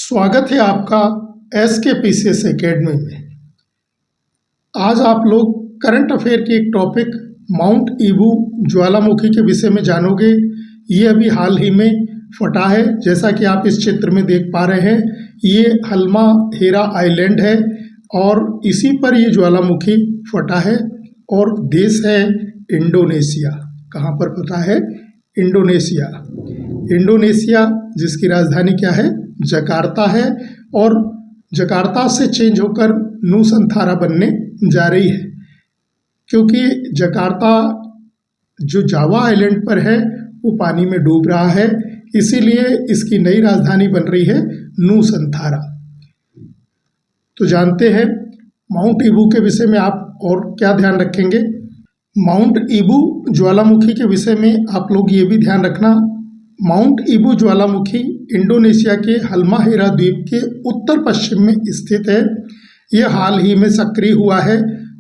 स्वागत है आपका SKPCS एकेडमी में। आज आप लोग करंट अफेयर के एक टॉपिक माउंट ईबू ज्वालामुखी के विषय में जानोगे। ये अभी हाल ही में फटा है, जैसा कि आप इस चित्र में देख पा रहे हैं। ये हल्माहेरा आइलैंड है और इसी पर ये ज्वालामुखी फटा है और देश है इंडोनेशिया। कहाँ पर फटा है? इंडोनेशिया। इंडोनेशिया जिसकी राजधानी क्या है? जकार्ता है और जकार्ता से चेंज होकर नूसंथारा बनने जा रही है, क्योंकि जकार्ता जो जावा आइलैंड पर है वो पानी में डूब रहा है, इसीलिए इसकी नई राजधानी बन रही है नूसंथारा। तो जानते हैं माउंट ईबू के विषय में आप और क्या ध्यान रखेंगे। माउंट ईबू ज्वालामुखी के विषय में आप लोग ये भी ध्यान रखना, माउंट ईबू ज्वालामुखी इंडोनेशिया के हल्माहेरा द्वीप के उत्तर पश्चिम में स्थित है। यह हाल ही में सक्रिय हुआ है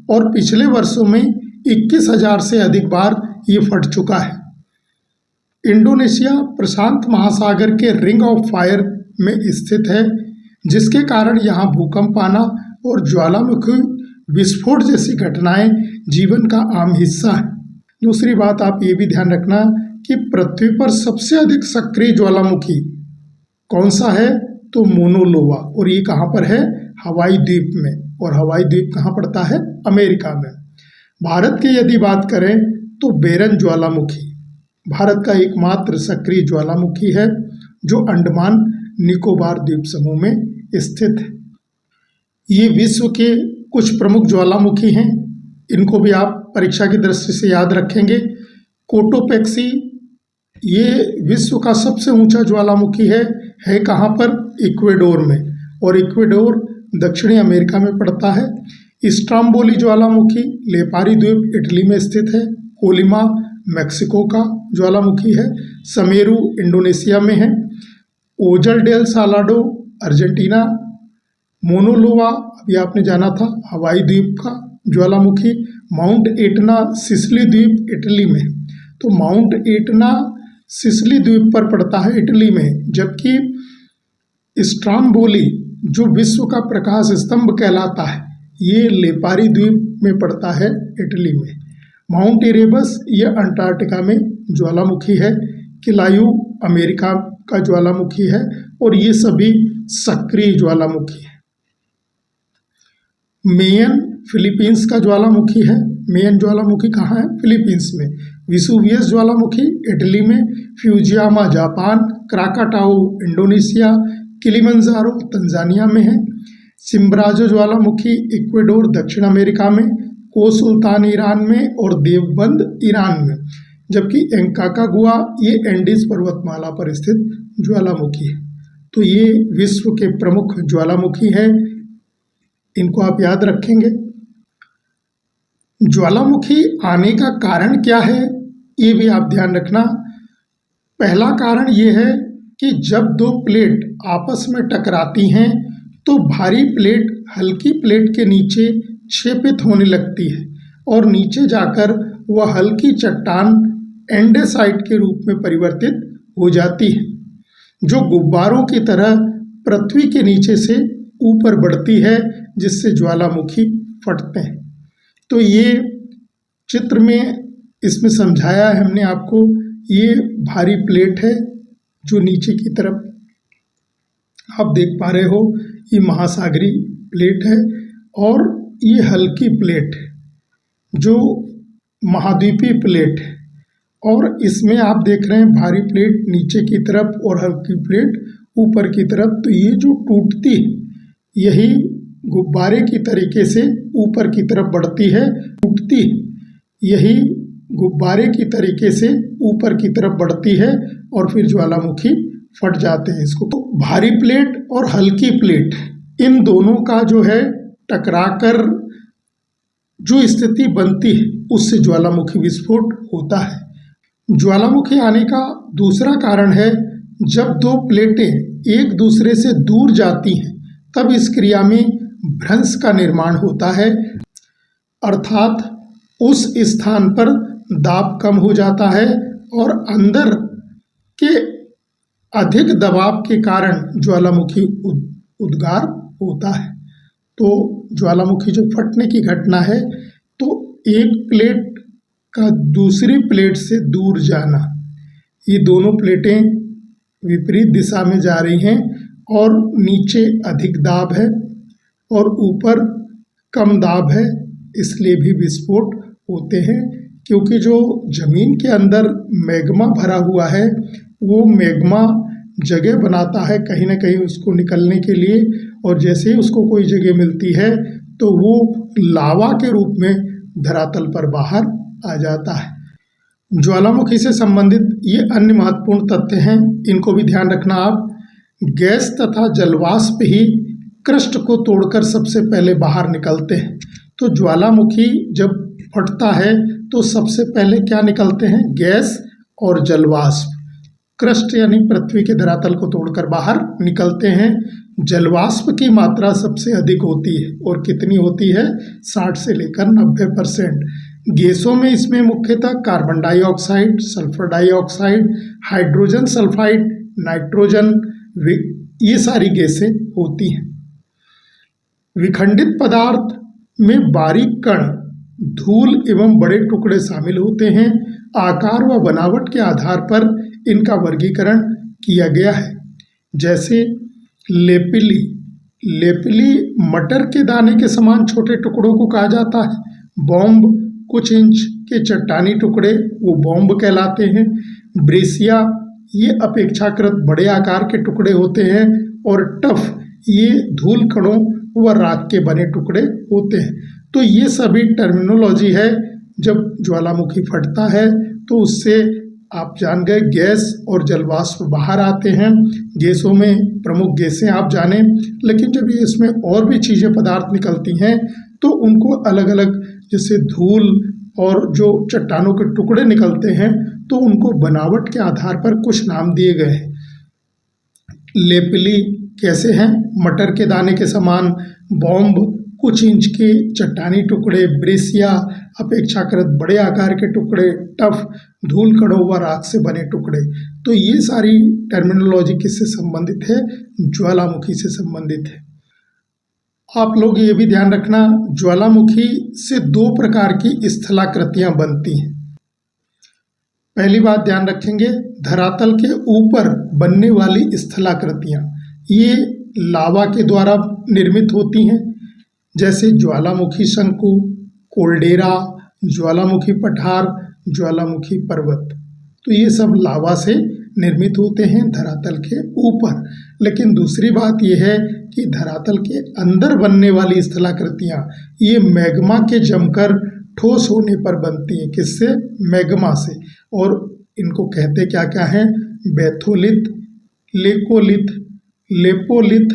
और पिछले वर्षों में 21,000 से अधिक बार ये फट चुका है। इंडोनेशिया प्रशांत महासागर के रिंग ऑफ फायर में स्थित है, जिसके कारण यहाँ भूकंप आना और ज्वालामुखी विस्फोट जैसी घटनाएं जीवन का आम हिस्सा है। दूसरी बात आप ये भी ध्यान रखना कि पृथ्वी पर सबसे अधिक सक्रिय ज्वालामुखी कौन सा है? तो मोनोलोवा, और ये कहाँ पर है? हवाई द्वीप में। और हवाई द्वीप कहाँ पड़ता है? अमेरिका में। भारत की यदि बात करें तो बेरन ज्वालामुखी भारत का एकमात्र सक्रिय ज्वालामुखी है, जो अंडमान निकोबार द्वीप समूह में स्थित है। ये विश्व के कुछ प्रमुख ज्वालामुखी हैं, इनको भी आप परीक्षा की दृष्टि से याद रखेंगे। कोटोपेक्सी ये विश्व का सबसे ऊंचा ज्वालामुखी है कहाँ पर? इक्वेडोर में, और इक्वेडोर दक्षिणी अमेरिका में पड़ता है। स्ट्राम्बोली ज्वालामुखी लेपारी द्वीप इटली में स्थित है। कोलिमा मैक्सिको का ज्वालामुखी है। समेरू इंडोनेशिया में है। Ojos del Salado Argentina. Mauna Loa अभी आपने जाना था, हवाई द्वीप का ज्वालामुखी। माउंट एटना सिसिली द्वीप इटली में। तो माउंट एटना सिसिली द्वीप पर पड़ता है इटली में, जबकि स्ट्राम्बोली जो विश्व का प्रकाश स्तंभ कहलाता है, ये लेपारी द्वीप में पड़ता है इटली में। माउंट इरेबस ये अंटार्कटिका में ज्वालामुखी है। किलायू अमेरिका का ज्वालामुखी है और ये सभी सक्रिय ज्वालामुखी है। मेयन फिलीपींस का ज्वालामुखी है। मेयन ज्वालामुखी कहाँ है? फिलीपींस में। विसुवियस ज्वालामुखी इटली में। Fujiyama Japan. Krakatoa Indonesia. Kilimanjaro Tanzania में है। चिम्बराजो ज्वालामुखी इक्वेडोर दक्षिण अमेरिका में। को सुल्तान ईरान में और देवबंद ईरान में, जबकि एंकाकागुआ ये एंडीज पर्वतमाला पर स्थित ज्वालामुखी है। तो ये विश्व के प्रमुख ज्वालामुखी हैं, इनको आप याद रखेंगे। ज्वालामुखी आने का कारण क्या है, ये भी आप ध्यान रखना। पहला कारण ये है कि जब दो प्लेट आपस में टकराती हैं तो भारी प्लेट हल्की प्लेट के नीचे क्षेपित होने लगती है और नीचे जाकर वह हल्की चट्टान एंडेसाइट के रूप में परिवर्तित हो जाती है, जो गुब्बारों की तरह पृथ्वी के नीचे से ऊपर बढ़ती है, जिससे ज्वालामुखी फटते हैं। तो ये चित्र में इसमें समझाया है हमने आपको। ये भारी प्लेट है जो नीचे की तरफ आप देख पा रहे हो, ये महासागरीय प्लेट है, और ये हल्की प्लेट है जो महाद्वीपीय प्लेट है। और इसमें आप देख रहे हैं भारी प्लेट नीचे की तरफ और हल्की प्लेट ऊपर की तरफ। तो ये जो टूटती है यही गुब्बारे की तरीके से ऊपर की तरफ बढ़ती है, टूटती है यही गुब्बारे की तरीके से ऊपर की तरफ बढ़ती है और फिर ज्वालामुखी फट जाते हैं। इसको तो भारी प्लेट और हल्की प्लेट इन दोनों का जो है टकराकर जो स्थिति बनती है उससे ज्वालामुखी विस्फोट होता है। ज्वालामुखी आने का दूसरा कारण है जब दो प्लेटें एक दूसरे से दूर जाती हैं, तब इस क्रिया में भ्रंश का निर्माण होता है, अर्थात उस स्थान पर दाब कम हो जाता है और अंदर के अधिक दबाव के कारण ज्वालामुखी उद्गार होता है। तो ज्वालामुखी जो फटने की घटना है, तो एक प्लेट का दूसरी प्लेट से दूर जाना, ये दोनों प्लेटें विपरीत दिशा में जा रही हैं और नीचे अधिक दाब है और ऊपर कम दाब है, इसलिए भी विस्फोट होते हैं। क्योंकि जो ज़मीन के अंदर मैग्मा भरा हुआ है, वो मैग्मा जगह बनाता है कहीं ना कहीं उसको निकलने के लिए, और जैसे ही उसको कोई जगह मिलती है तो वो लावा के रूप में धरातल पर बाहर आ जाता है। ज्वालामुखी से संबंधित ये अन्य महत्वपूर्ण तथ्य हैं, इनको भी ध्यान रखना आप। गैस तथा जलवाष्प ही क्रस्ट को तोड़कर सबसे पहले बाहर निकलते हैं। तो ज्वालामुखी जब फटता है तो सबसे पहले क्या निकलते हैं? गैस और जलवाष्प। क्रस्ट यानी पृथ्वी के धरातल को तोड़कर बाहर निकलते हैं। जलवाष्प की मात्रा सबसे अधिक होती है, और कितनी होती है? 60 से लेकर 90%। गैसों में इसमें मुख्यतः carbon dioxide, sulphur dioxide, hydrogen sulphide, nitrogen, ये सारी गैसें होती हैं। विखंडित पदार्थ में बारीक कण, धूल एवं बड़े टुकड़े शामिल होते हैं। आकार व बनावट के आधार पर इनका वर्गीकरण किया गया है। जैसे लेपिली, लेपिली मटर के दाने के समान छोटे टुकड़ों को कहा जाता है। बॉम्ब, कुछ इंच के चट्टानी टुकड़े, वो बॉम्ब कहलाते हैं। ब्रेसिया, ये अपेक्षाकृत बड़े आकार के टुकड़े होते हैं। और टफ, ये धूल कणों व राख के बने टुकड़े होते हैं। तो ये सभी टर्मिनोलॉजी है। जब ज्वालामुखी फटता है तो उससे आप जान गए गैस और जलवाष्प बाहर आते हैं। गैसों में प्रमुख गैसें आप जाने, लेकिन जब ये इसमें और भी चीज़ें पदार्थ निकलती हैं तो उनको अलग अलग, जैसे धूल और जो चट्टानों के टुकड़े निकलते हैं, तो उनको बनावट के आधार पर कुछ नाम दिए गए हैं। लेपिली कैसे हैं? मटर के दाने के समान। बॉम्ब, कुछ इंच के चट्टानी टुकड़े। ब्रेसिया, अपेक्षाकृत बड़े आकार के टुकड़े। टफ, धूल कणों व राख से बने टुकड़े। तो ये सारी टर्मिनोलॉजी किससे संबंधित है? ज्वालामुखी से संबंधित है। आप लोग ये भी ध्यान रखना, ज्वालामुखी से दो प्रकार की स्थलाकृतियां बनती हैं। पहली बात ध्यान रखेंगे, धरातल के ऊपर बनने वाली स्थलाकृतियां, ये लावा के द्वारा निर्मित होती हैं। जैसे ज्वालामुखी शंकु, कोल्डेरा, ज्वालामुखी पठार, ज्वालामुखी पर्वत। तो ये सब लावा से निर्मित होते हैं धरातल के ऊपर। लेकिन दूसरी बात यह है कि धरातल के अंदर बनने वाली स्थलाकृतियां, ये मैग्मा के जमकर ठोस होने पर बनती हैं। किससे? मैग्मा से। और इनको कहते क्या क्या हैं? बैथोलिथ, लेकोलिथ, लेपोलिथ,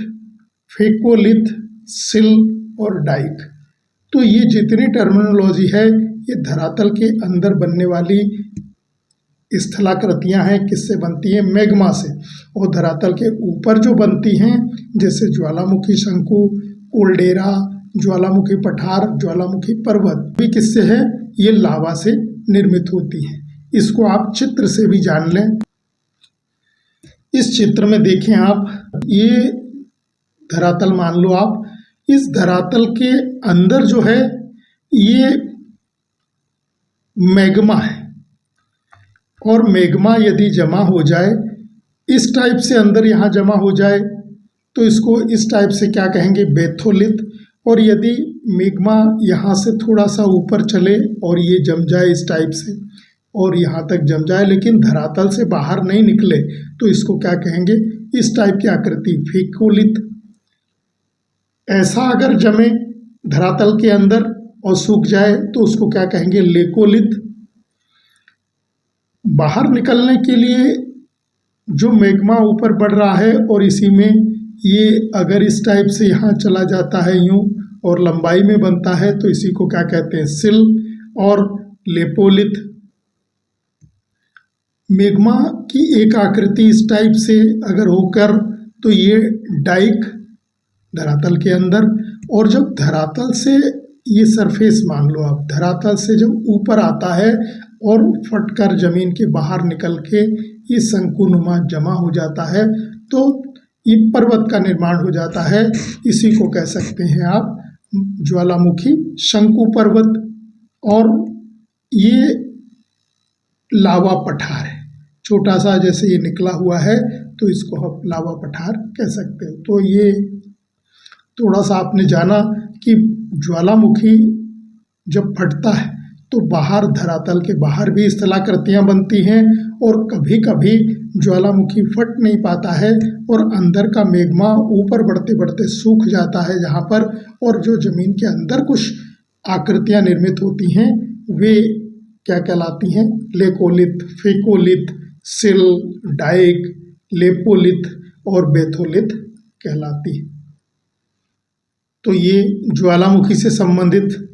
फेकोलिथ, सिल और डाइक। तो ये जितनी टर्मिनोलॉजी है, ये धरातल के अंदर बनने वाली स्थलाकृतियां हैं। किससे बनती हैं? मैग्मा से। और धरातल के ऊपर जो बनती हैं, जैसे ज्वालामुखी शंकु, कोल्डेरा, ज्वालामुखी पठार, ज्वालामुखी पर्वत, भी किससे है? ये लावा से निर्मित होती हैं। इसको आप चित्र से भी जान लें। इस चित्र में देखें आप, ये धरातल मान लो आप, इस धरातल के अंदर जो है ये मैग्मा है। और मैग्मा यदि जमा हो जाए, इस टाइप से अंदर यहाँ जमा हो जाए, तो इसको इस टाइप से क्या कहेंगे? बैथोलिथ। और यदि मैग्मा यहाँ से थोड़ा सा ऊपर चले और ये जम जाए इस टाइप से, और यहाँ तक जम जाए लेकिन धरातल से बाहर नहीं निकले, तो इसको क्या कहेंगे? इस टाइप की आकृति, फेकोलिथ। ऐसा अगर जमे धरातल के अंदर और सूख जाए तो उसको क्या कहेंगे? लेकोलिथ। बाहर निकलने के लिए जो मैग्मा ऊपर बढ़ रहा है और इसी में ये अगर इस टाइप से यहाँ चला जाता है यूं और लंबाई में बनता है, तो इसी को क्या कहते हैं? सिल और लेपोलिथ। मैग्मा की एक आकृति इस टाइप से अगर होकर, तो ये डाइक धरातल के अंदर। और जब धरातल से ये सरफेस मान लो आप, धरातल से जब ऊपर आता है और फटकर जमीन के बाहर निकल के ये शंकुनुमा जमा हो जाता है तो ये पर्वत का निर्माण हो जाता है। इसी को कह सकते हैं आप ज्वालामुखी शंकु पर्वत। और ये लावा पठार है, छोटा सा जैसे ये निकला हुआ है तो इसको हम लावा पठार कह सकते हो। तो ये थोड़ा सा आपने जाना कि ज्वालामुखी जब फटता है तो बाहर धरातल के बाहर भी स्थलाकृतियाँ बनती हैं और कभी कभी ज्वालामुखी फट नहीं पाता है और अंदर का मैग्मा ऊपर बढ़ते बढ़ते सूख जाता है जहाँ पर, और जो ज़मीन के अंदर कुछ आकृतियाँ निर्मित होती हैं वे क्या कहलाती हैं? लेकोलिथ, फेकोलिथ, सिल, डाइक, लेपोलिथ और बेथोलिथ कहलाती है। तो ये ज्वालामुखी से संबंधित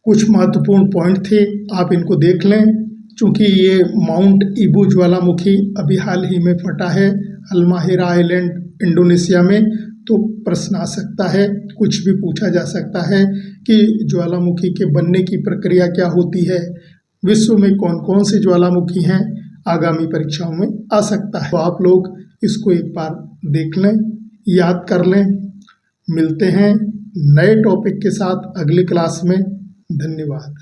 कुछ महत्वपूर्ण पॉइंट थे, आप इनको देख लें। चूँकि ये माउंट ईबू ज्वालामुखी अभी हाल ही में फटा है हाल्माहेरा आइलैंड इंडोनेशिया में, तो प्रश्न आ सकता है, कुछ भी पूछा जा सकता है कि ज्वालामुखी के बनने की प्रक्रिया क्या होती है, विश्व में कौन कौन से ज्वालामुखी हैं, आगामी परीक्षाओं में आ सकता है। तो आप लोग इसको एक बार देख लें, याद कर लें। मिलते हैं नए टॉपिक के साथ अगली क्लास में। धन्यवाद।